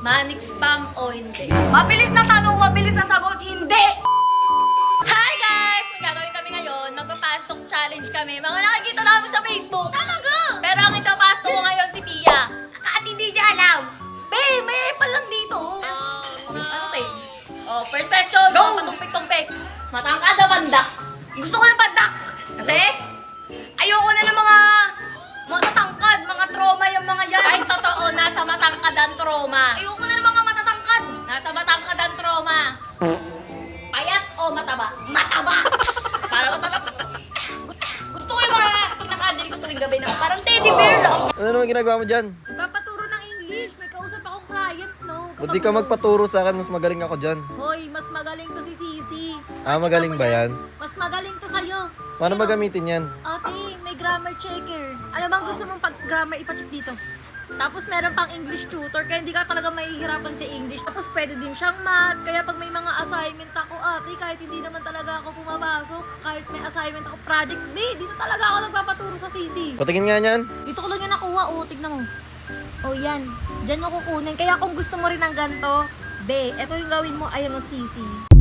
Manic spam o hindi? Mabilis na tanong, mabilis na sagot, hindi! Hi guys! May gagawin kami ngayon. Magpa-fast talk challenge kami. Mga nakikita namin sa Facebook. Talaga? Pero ang ito-fast talk ko ngayon si Pia. At hindi niya alam. Be, may epal lang dito. Ano te? Oh, first question. Go! Patumpik-tumpik. Matangkad o pandak? Gusto ko ng pandak. Kasi? Ayoko na ng mga matatangkad, mga trauma yung mga yan. Ay, totoo. Nasa matangkad ang trauma. Ayoko na ng mga matatangkad. Nasa matangkad ang trauma. Payat o mataba? Mataba. Para mataba. Gusto ko yung mga kinakadil ko tuwing gabi na parang teddy bear lang. Ano naman ginagawa mo dyan? Papaturo ng English. May kausap akong client, no? Ba't di ka magpaturo sa akin? Mas magaling ako dyan. Hoy, mas magaling to si Sisi. Ah, magaling ba yan? Mas magaling to sa'yo. Paano ba gamitin yan? Ate, may grammar checker. Ano bang gusto mong pag-grammar ipacheck dito? Tapos meron pang English tutor, kaya hindi ka talaga mahihirapan sa English. Tapos pwede din siyang math, kaya pag may mga assignment ako, ate, kahit hindi naman talaga ako pumapasok, kahit may assignment ako, project, dito talaga ako nagpapaturo sa Sisi. Patingin nga niyan. Dito ko lang yan nakuha, tignan mo. Yan. Diyan mo kukunin. Kaya kung gusto mo rin ng ganito, eto yung gawin mo, ayan ang Sisi.